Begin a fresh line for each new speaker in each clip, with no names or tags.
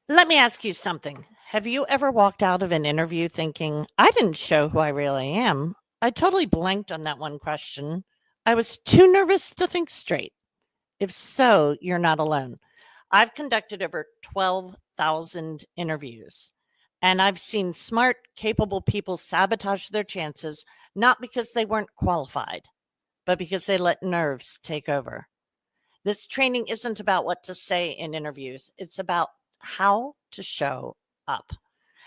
Let me ask you something. Have you ever walked out of an interview thinking, I didn't show who I really am? I totally blanked on that one question. I was too nervous to think straight. If so, you're not alone. I've conducted over 12,000 interviews, and I've seen smart, capable people sabotage their chances, not because they weren't qualified, but because they let nerves take over. This training isn't about what to say in interviews, it's about how to show up,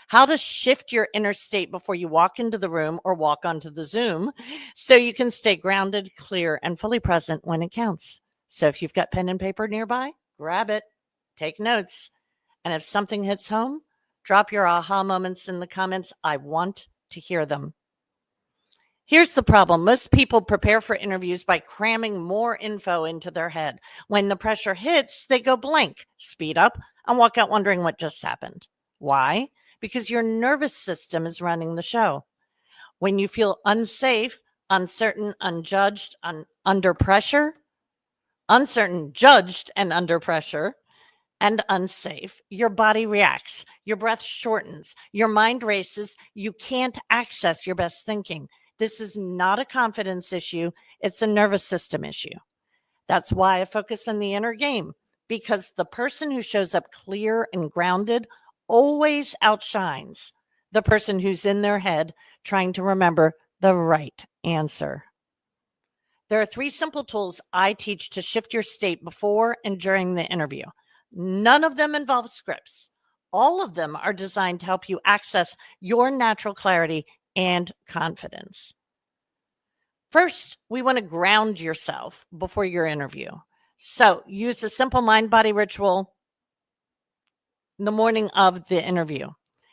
how to shift your inner state before you walk into the room or walk onto the Zoom so you can stay grounded, clear, and fully present when it counts. So if you've got pen and paper nearby, grab it, take notes. And if something hits home, drop your aha moments in the comments. I want to hear them. Here's the problem. Most people prepare for interviews by cramming more info into their head. When the pressure hits, they go blank, speed up, and walk out wondering what just happened. Why? Because your nervous system is running the show. When you feel unsafe, uncertain, unjudged, under pressure, uncertain, judged, and under pressure, and unsafe, your body reacts, your breath shortens, your mind races, you can't access your best thinking. This is not a confidence issue, it's a nervous system issue. That's why I focus on the inner game, because the person who shows up clear and grounded always outshines the person who's in their head trying to remember the right answer. There are 3 simple tools I teach to shift your state before and during the interview. None of them involve scripts. All of them are designed to help you access your natural clarity and confidence. First, we want to ground yourself before your interview. So use a simple mind body ritual in the morning of the interview.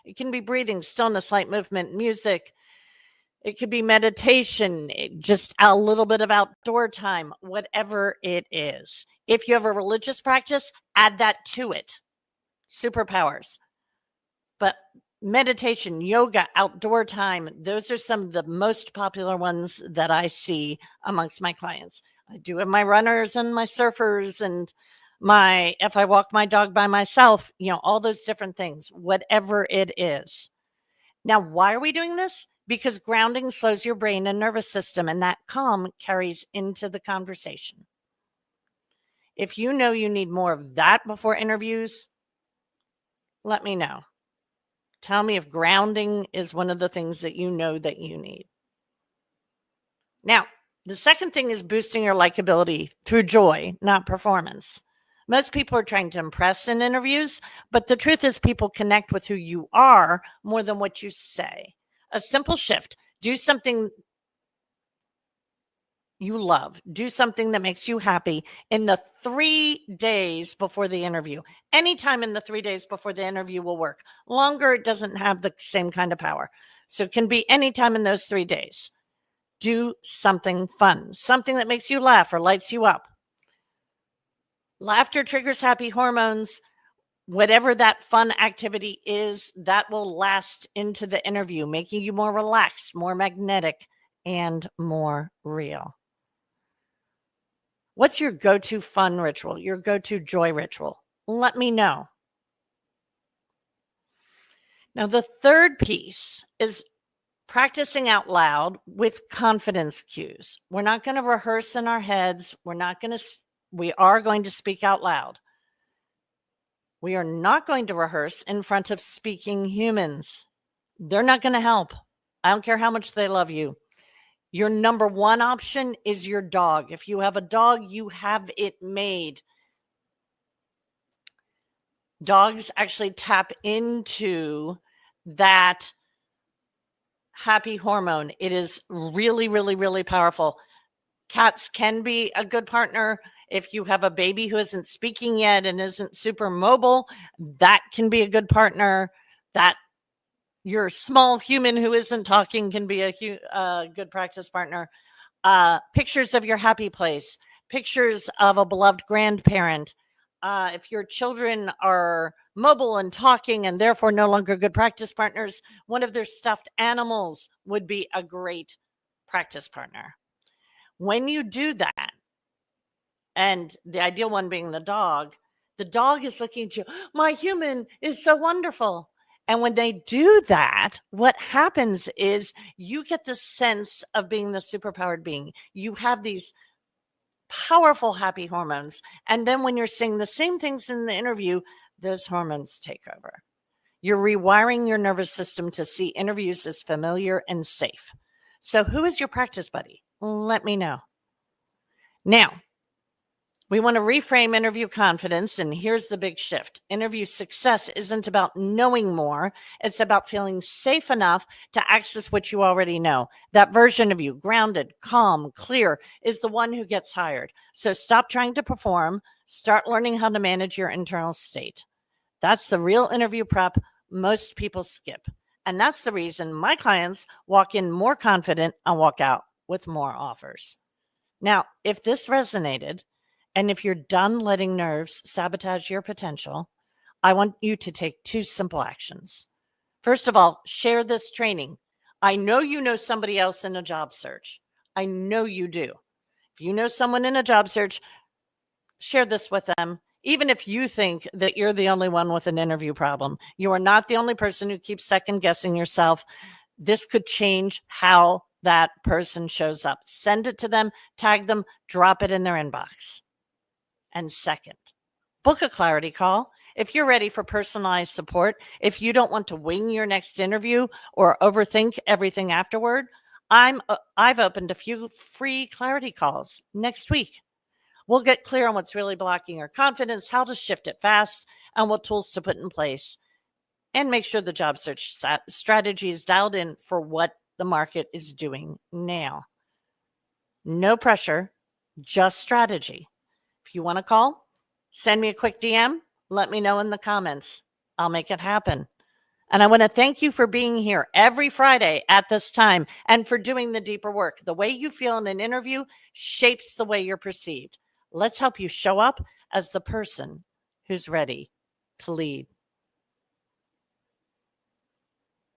It can be breathing, stillness, light movement, music. It could be meditation, just a little bit of outdoor time, whatever it is. If you have a religious practice, add that to it. Superpowers. But meditation, yoga, outdoor time, those are some of the most popular ones that I see amongst my clients. I do have my runners and my surfers and if I walk my dog by myself, all those different things, whatever it is. Now, why are we doing this? Because grounding slows your brain and nervous system, and that calm carries into the conversation. If you know you need more of that before interviews, let me know. Tell me if grounding is one of the things that you know that you need. Now, the second thing is boosting your likability through joy, not performance. Most people are trying to impress in interviews, but the truth is people connect with who you are more than what you say. A simple shift. Do something you love. Do something that makes you happy in the 3 days before the interview. Anytime in the 3 days before the interview will work. Longer, it doesn't have the same kind of power. So it can be anytime in those 3 days. Do something fun, something that makes you laugh or lights you up. Laughter triggers happy hormones. Whatever that fun activity is, that will last into the interview, making you more relaxed, more magnetic, and more real. What's your go-to fun ritual, your go-to joy ritual? Let me know. Now, the third piece is practicing out loud with confidence cues. We're not going to rehearse in our heads. We are going to speak out loud. We are not going to rehearse in front of speaking humans. They're not going to help. I don't care how much they love you. Your number one option is your dog. If you have a dog, you have it made. Dogs actually tap into that happy hormone. It is really, really, really powerful. Cats can be a good partner. If you have a baby who isn't speaking yet and isn't super mobile, that can be a good partner. That your small human who isn't talking can be a good practice partner. Pictures of your happy place, pictures of a beloved grandparent. If your children are mobile and talking and therefore no longer good practice partners, one of their stuffed animals would be a great practice partner. When you do that, and the ideal one being the dog, The dog is looking at you. My human is so wonderful. And when they do that, what happens is you get the sense of being the superpowered being. You have these powerful happy hormones. And then when you're saying the same things in the interview, those hormones take over. You're rewiring your nervous system to see interviews as familiar and safe. So, who is your practice buddy? Let me know. Now, we want to reframe interview confidence, and here's the big shift. Interview success isn't about knowing more. It's about feeling safe enough to access what you already know. That version of you, grounded, calm, clear, is the one who gets hired. So stop trying to perform. Start learning how to manage your internal state. That's the real interview prep most people skip. And that's the reason my clients walk in more confident and walk out with more offers. Now, if this resonated, and if you're done letting nerves sabotage your potential, I want you to take 2 simple actions. First of all, share this training. I know you know somebody else in a job search. I know you do. If you know someone in a job search, share this with them. Even if you think that you're the only one with an interview problem, you are not the only person who keeps second guessing yourself. This could change how that person shows up. Send it to them, tag them, drop it in their inbox. And second, book a clarity call. If you're ready for personalized support, if you don't want to wing your next interview or overthink everything afterward, I've opened a few free clarity calls next week. We'll get clear on what's really blocking your confidence, how to shift it fast, and what tools to put in place, and make sure the job search strategy is dialed in for what the market is doing now. No pressure, just strategy. If you want to call, send me a quick DM. Let me know in the comments. I'll make it happen. And I want to thank you for being here every Friday at this time and for doing the deeper work. The way you feel in an interview shapes the way you're perceived. Let's help you show up as the person who's ready to lead.